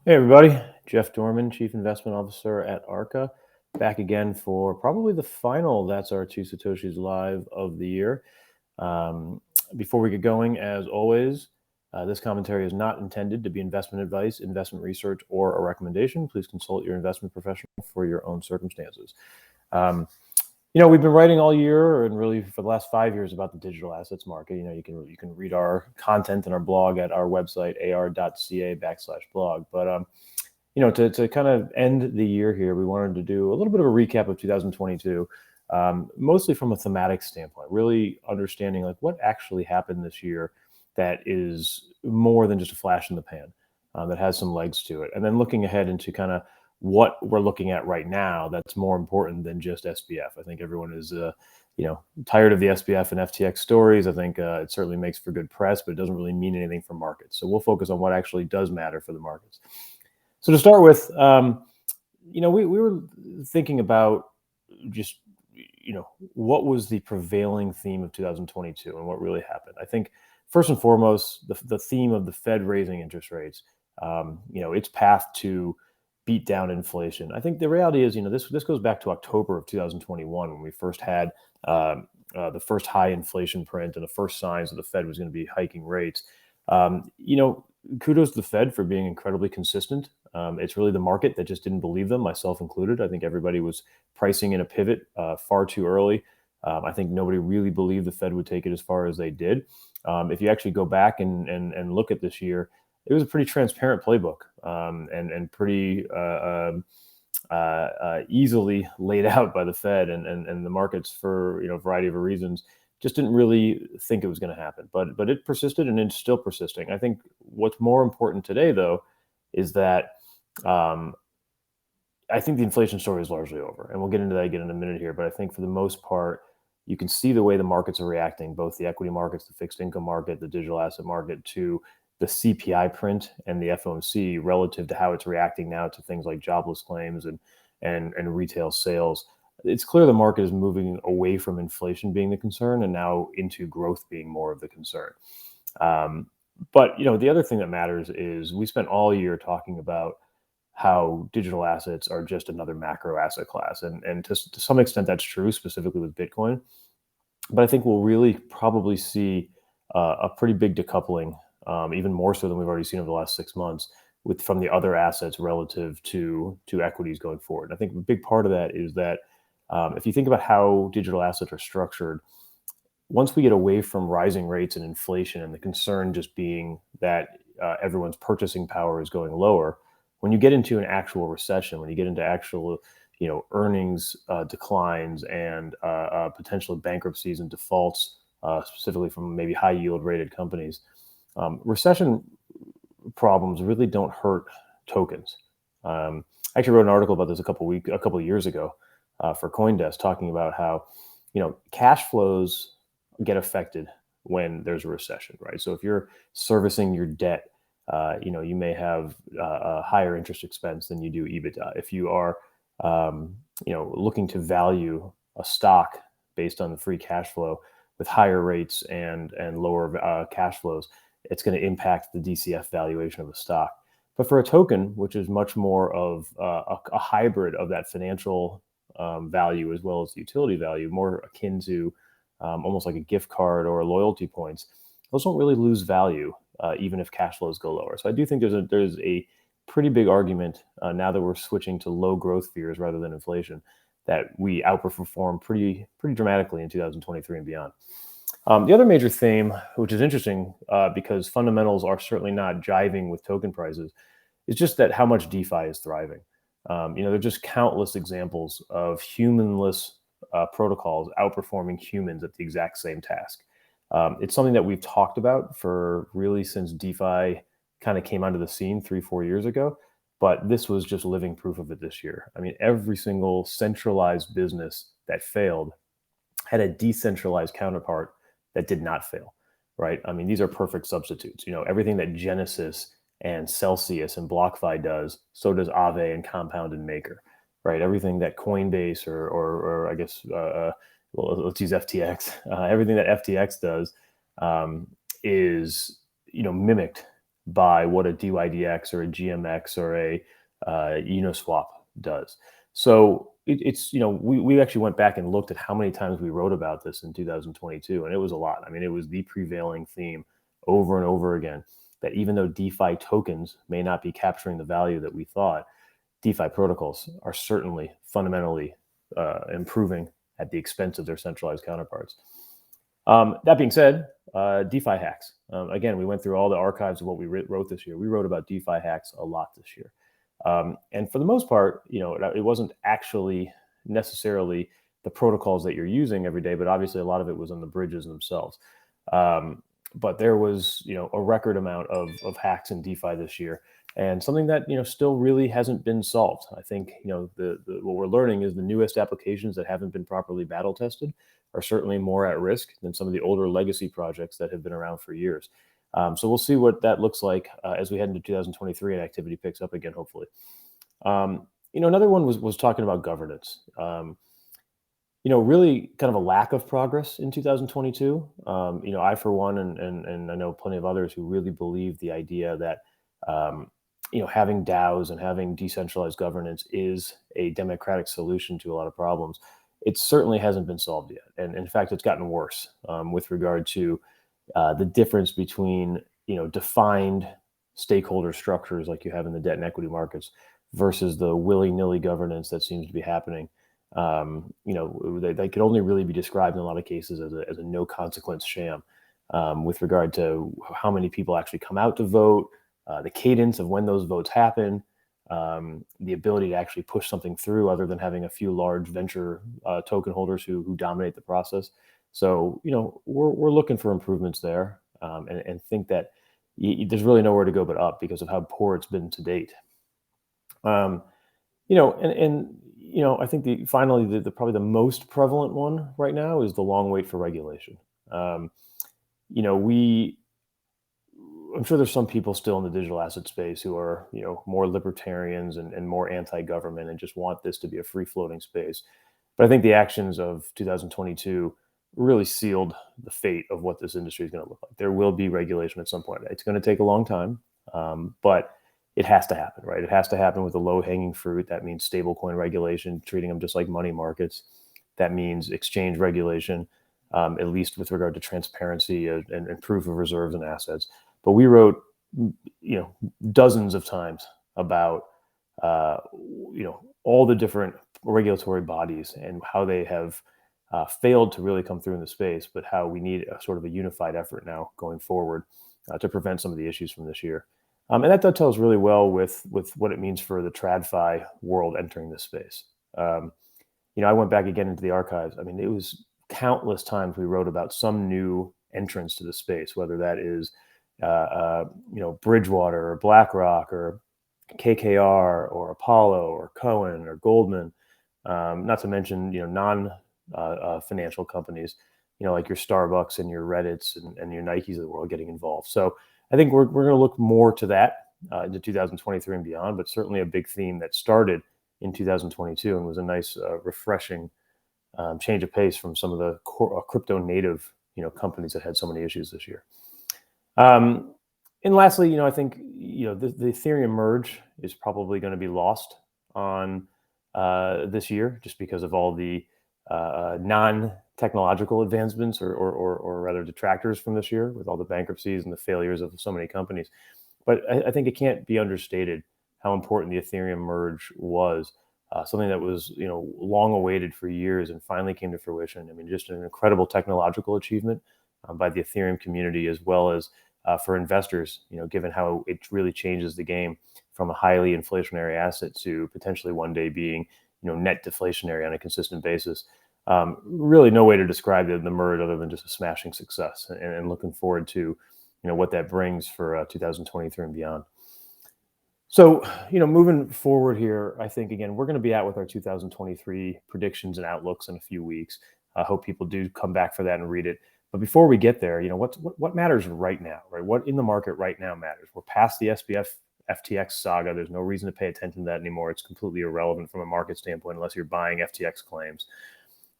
Hey everybody, Jeff Dorman, Chief Investment Officer at Arca, back again for probably the final That's Our Two Satoshis Live of the year. Um, Before we get going, as always, this commentary is not intended to be investment advice, investment research, or a recommendation. Please consult your investment professional for your own circumstances. Um, we've been writing all year and really for the last 5 years about the digital assets market. You can read our content in our blog at our website, ar.ca/blog. But to kind of end the year here, we wanted to do a little bit of a recap of 2022, mostly from a thematic standpoint, really understanding like what actually happened this year that is more than just a flash in the pan, that has some legs to it. And then looking ahead into kind of what we're looking at right now that's more important than just SBF. I think everyone is tired of the SBF and FTX stories. I think it certainly makes for good press, but it doesn't really mean anything for markets. So we'll focus on what actually does matter for the markets. So to start with, we were thinking about just what was the prevailing theme of 2022 and what really happened. I think first and foremost, the theme of the Fed raising interest rates, its path to beat down inflation. I think the reality is, this goes back to October of 2021 when we first had the first high inflation print and the first signs that the Fed was going to be hiking rates. Kudos to the Fed for being incredibly consistent. It's really the market that just didn't believe them, myself included. I think everybody was pricing in a pivot far too early. I think nobody really believed the Fed would take it as far as they did. If you actually go back and look at this year, it was a pretty transparent playbook, and pretty easily laid out by the Fed and the markets for a variety of reasons. Just didn't really think it was going to happen, but it persisted and it's still persisting. I think what's more important today, though, is that I think the inflation story is largely over, and we'll get into that again in a minute here. But I think for the most part, you can see the way the markets are reacting, both the equity markets, the fixed income market, the digital asset market, to the CPI print and the FOMC relative to how it's reacting now to things like jobless claims and retail sales. It's clear the market is moving away from inflation being the concern and now into growth being more of the concern. But the other thing that matters is we spent all year talking about how digital assets are just another macro asset class, and to some extent that's true, specifically with Bitcoin. But I think we'll really probably see a pretty big decoupling, even more so than we've already seen over the last 6 months, from the other assets relative to equities going forward. And I think a big part of that is that if you think about how digital assets are structured, once we get away from rising rates and inflation and the concern just being that everyone's purchasing power is going lower, when you get into an actual recession, when you get into actual earnings declines and potential bankruptcies and defaults, specifically from maybe high yield rated companies, recession problems really don't hurt tokens. I actually wrote an article about this a couple of years ago for CoinDesk, talking about how cash flows get affected when there's a recession, right? So if you're servicing your debt, you may have a higher interest expense than you do EBITDA. If you are, looking to value a stock based on the free cash flow with higher rates and lower cash flows, it's going to impact the DCF valuation of the stock. But for a token, which is much more of a hybrid of that financial value as well as utility value, more akin to almost like a gift card or loyalty points, those don't really lose value even if cash flows go lower. So I do think there's a pretty big argument now that we're switching to low growth fears rather than inflation, that we outperform pretty dramatically in 2023 and beyond. The other major theme, which is interesting because fundamentals are certainly not jiving with token prices, is just that how much DeFi is thriving. There are just countless examples of humanless protocols outperforming humans at the exact same task. It's something that we've talked about for really since DeFi kind of came onto the scene 3-4 years ago, but this was just living proof of it this year. I mean, every single centralized business that failed had a decentralized counterpart that did not fail, right? I mean, these are perfect substitutes. Everything that Genesis and Celsius and BlockFi does, so does Aave and Compound and Maker, right? Everything that Coinbase or I guess, let's use FTX. Everything that FTX does is, mimicked by what a DYDX or a GMX or a Uniswap does. So it's, we actually went back and looked at how many times we wrote about this in 2022, and it was a lot. I mean, it was the prevailing theme over and over again, that even though DeFi tokens may not be capturing the value that we thought, DeFi protocols are certainly fundamentally improving at the expense of their centralized counterparts. That being said, DeFi hacks. Again, we went through all the archives of what we wrote this year. We wrote about DeFi hacks a lot this year. And for the most part, it wasn't actually necessarily the protocols that you're using every day, but obviously a lot of it was on the bridges themselves. But there was, a record amount of hacks in DeFi this year, and something that still really hasn't been solved. I think what we're learning is the newest applications that haven't been properly battle tested are certainly more at risk than some of the older legacy projects that have been around for years. So we'll see what that looks like as we head into 2023 and activity picks up again, hopefully. Another one was talking about governance. Really kind of a lack of progress in 2022. I, for one, and I know plenty of others who really believe the idea that, having DAOs and having decentralized governance is a democratic solution to a lot of problems. It certainly hasn't been solved yet. And in fact, it's gotten worse with regard to the difference between, defined stakeholder structures like you have in the debt and equity markets versus the willy-nilly governance that seems to be happening. They could only really be described in a lot of cases as a no consequence sham with regard to how many people actually come out to vote, the cadence of when those votes happen, the ability to actually push something through other than having a few large venture token holders who dominate the process. So, we're looking for improvements there and think that there's really nowhere to go but up because of how poor it's been to date. I think finally probably the most prevalent one right now is the long wait for regulation. I'm sure there's some people still in the digital asset space who are, more libertarians and more anti-government and just want this to be a free-floating space. But I think the actions of 2022 really sealed the fate of what this industry is going to look like. There will be regulation at some point. It's going to take a long time, but it has to happen, right? It has to happen with the low-hanging fruit. That means stablecoin regulation, treating them just like money markets. That means exchange regulation, at least with regard to transparency and proof of reserves and assets. But we wrote, dozens of times about, all the different regulatory bodies and how they have failed to really come through in the space, but how we need a sort of a unified effort now going forward to prevent some of the issues from this year. And that dovetails really well with what it means for the TradFi world entering this space. I went back again into the archives. I mean, it was countless times we wrote about some new entrance to the space, whether that is Bridgewater or BlackRock or KKR or Apollo or Cohen or Goldman, not to mention, non-financial companies, like your Starbucks and your Reddits and your Nikes of the world getting involved. So I think we're going to look more to that into 2023 and beyond, but certainly a big theme that started in 2022 and was a nice, refreshing change of pace from some of the crypto native, companies that had so many issues this year. And lastly, I think, the Ethereum merge is probably going to be lost on this year just because of all the non-technological advancements or rather detractors from this year with all the bankruptcies and the failures of so many companies. But I think it can't be understated how important the Ethereum merge was, something that was, long awaited for years and finally came to fruition. I mean, just an incredible technological achievement by the Ethereum community, as well as for investors, given how it really changes the game from a highly inflationary asset to potentially one day being, net deflationary on a consistent basis. Really no way to describe the merge other than just a smashing success and looking forward to, what that brings for 2023 and beyond. So, moving forward here, I think, again, we're going to be out with our 2023 predictions and outlooks in a few weeks. I hope people do come back for that and read it. But before we get there, what matters right now, right? What in the market right now matters? We're past the SBF FTX saga. There's no reason to pay attention to that anymore. It's completely irrelevant from a market standpoint unless you're buying FTX claims.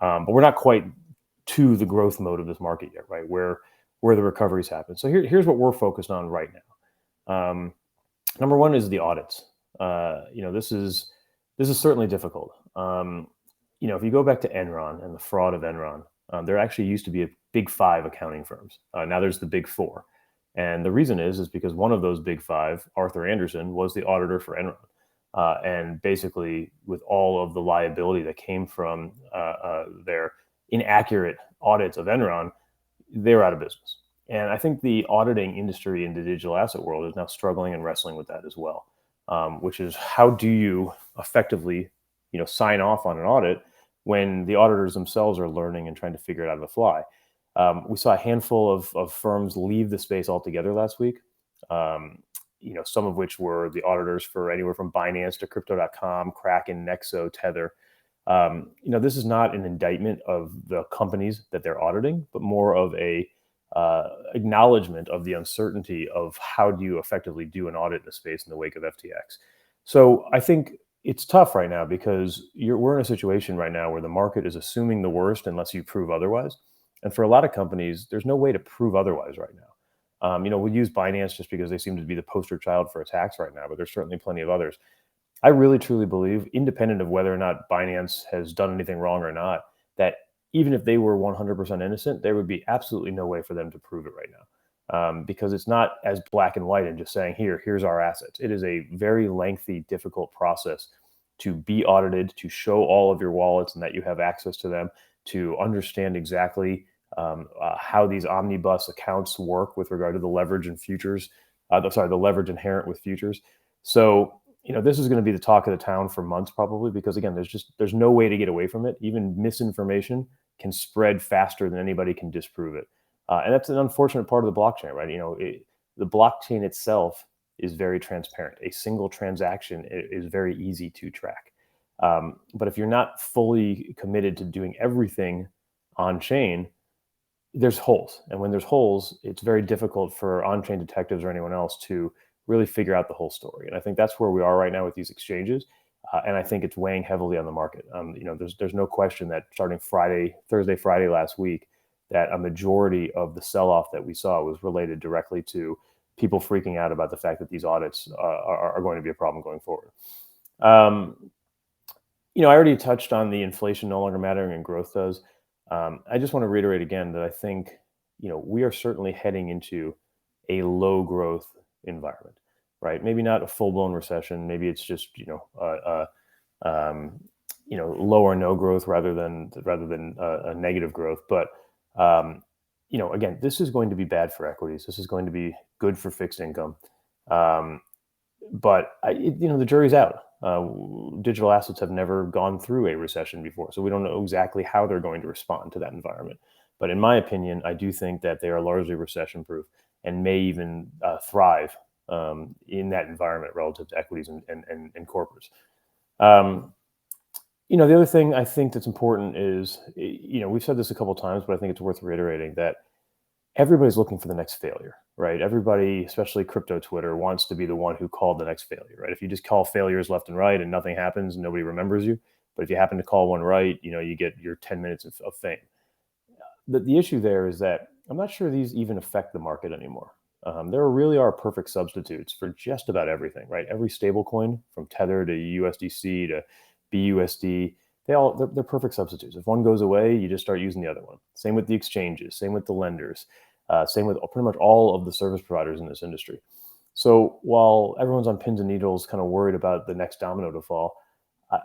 But we're not quite to the growth mode of this market yet, right? Where the recoveries happen. So here's what we're focused on right now. Number one is the audits. This is certainly difficult. If you go back to Enron and the fraud of Enron, there actually used to be a big five accounting firms. Now there's the big four, and the reason is because one of those big five, Arthur Andersen, was the auditor for Enron, and basically with all of the liability that came from their inaccurate audits of Enron, they were out of business. And I think the auditing industry in the digital asset world is now struggling and wrestling with that as well, which is how do you effectively, sign off on an audit when the auditors themselves are learning and trying to figure it out on the fly. We saw a handful of firms leave the space altogether last week. Some of which were the auditors for anywhere from Binance to Crypto.com, Kraken, Nexo, Tether. This is not an indictment of the companies that they're auditing, but more of a acknowledgement of the uncertainty of how do you effectively do an audit in the space in the wake of FTX. So I think it's tough right now because we're in a situation right now where the market is assuming the worst unless you prove otherwise. And for a lot of companies, there's no way to prove otherwise right now. We use Binance just because they seem to be the poster child for attacks right now, but there's certainly plenty of others. I really truly believe, independent of whether or not Binance has done anything wrong or not, that even if they were 100% innocent, there would be absolutely no way for them to prove it right now, because it's not as black and white and just saying, here's our assets. It is a very lengthy, difficult process to be audited, to show all of your wallets and that you have access to them, to understand exactly how these omnibus accounts work with regard to the leverage and futures. The leverage inherent with futures. So, this is going to be the talk of the town for months probably, because again, there's no way to get away from it. Even misinformation can spread faster than anybody can disprove it. And that's an unfortunate part of the blockchain, right? The blockchain itself is very transparent. A single transaction is very easy to track. But if you're not fully committed to doing everything on chain, there's holes. And when there's holes, it's very difficult for on-chain detectives or anyone else to really figure out the whole story. And I think that's where we are right now with these exchanges. And I think it's weighing heavily on the market. There's no question that starting Thursday, Friday last week, that a majority of the sell-off that we saw was related directly to people freaking out about the fact that these audits are going to be a problem going forward. I already touched on the inflation no longer mattering and growth does. I just want to reiterate again that I think, we are certainly heading into a low growth environment, right? Maybe not a full blown recession. Maybe it's just, low or no growth rather than a negative growth. But, again, this is going to be bad for equities. This is going to be good for fixed income. But the jury's out. Digital assets have never gone through a recession before, so we don't know exactly how they're going to respond to that environment. But in my opinion, I do think that they are largely recession-proof and may even thrive in that environment relative to equities and corporates. The other thing I think that's important is, we've said this a couple of times, but I think it's worth reiterating that everybody's looking for the next failure, right? Everybody, especially crypto Twitter, wants to be the one who called the next failure, right? If you just call failures left and right and nothing happens, nobody remembers you. But if you happen to call one right, you get your 10 minutes of fame. The issue there is that I'm not sure these even affect the market anymore. There really are perfect substitutes for just about everything, right? Every stable coin, from Tether to USDC to BUSD, they're perfect substitutes. If one goes away, you just start using the other one. Same with the exchanges, same with the lenders, same with pretty much all of the service providers in this industry. So while everyone's on pins and needles, kind of worried about the next domino to fall,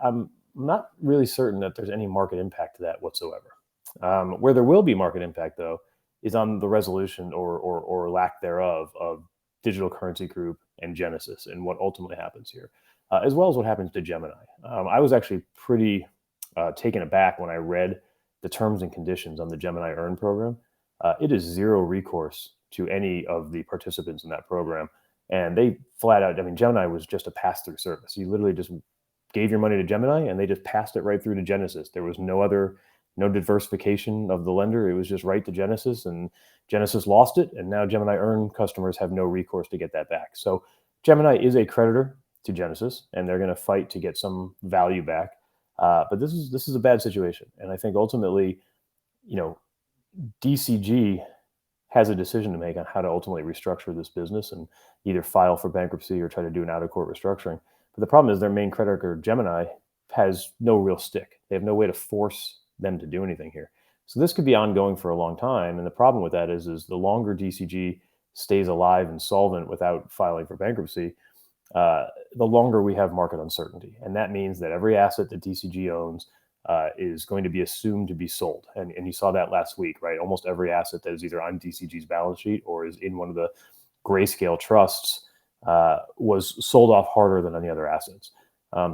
I'm not really certain that there's any market impact to that whatsoever. Where there will be market impact, though, is on the resolution or lack thereof of Digital Currency Group and Genesis and what ultimately happens here, as well as what happens to Gemini. I was actually pretty taken aback when I read the terms and conditions on the Gemini Earn program. It is zero recourse to any of the participants in that program. And they flat out, Gemini was just a pass-through service. You literally just gave your money to Gemini and they just passed it right through to Genesis. There was no diversification of the lender. It was just right to Genesis, and Genesis lost it. And now Gemini Earn customers have no recourse to get that back. So Gemini is a creditor to Genesis, and they're going to fight to get some value back. But this is a bad situation. And I think ultimately, DCG has a decision to make on how to ultimately restructure this business and either file for bankruptcy or try to do an out-of-court restructuring. But the problem is their main creditor, Gemini, has no real stick. They have no way to force them to do anything here. So this could be ongoing for a long time. And the problem with that is the longer DCG stays alive and solvent without filing for bankruptcy, the longer we have market uncertainty. And that means that every asset that DCG owns is going to be assumed to be sold. And you saw that last week, right? Almost every asset that is either on DCG's balance sheet or is in one of the grayscale trusts was sold off harder than any other assets.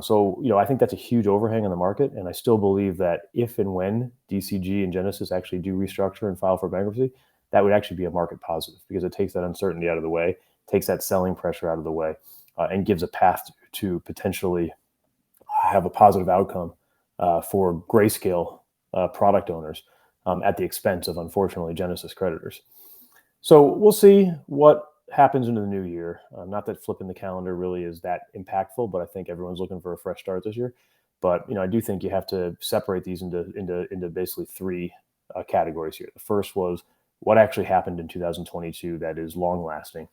So, I think that's a huge overhang on the market. And I still believe that if and when DCG and Genesis actually do restructure and file for bankruptcy, that would actually be a market positive because it takes that uncertainty out of the way, takes that selling pressure out of the way, and gives a path to potentially have a positive outcome for grayscale product owners at the expense of, unfortunately, Genesis creditors. So we'll see what happens into the new year. Not that flipping the calendar really is that impactful, but I think everyone's looking for a fresh start this year. But I do think you have to separate these into basically three categories here. The first was what actually happened in 2022 that is long lasting.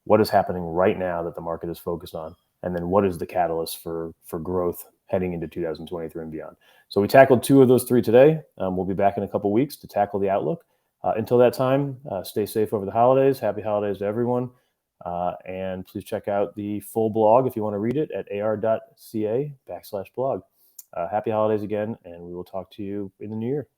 What is happening right now that the market is focused on? And then what is the catalyst for growth heading into 2023 and beyond? So we tackled two of those three today. We'll be back in a couple weeks to tackle the outlook. Until that time, stay safe over the holidays. Happy holidays to everyone. And please check out the full blog if you want to read it at ar.ca/blog. Happy holidays again, and we will talk to you in the new year.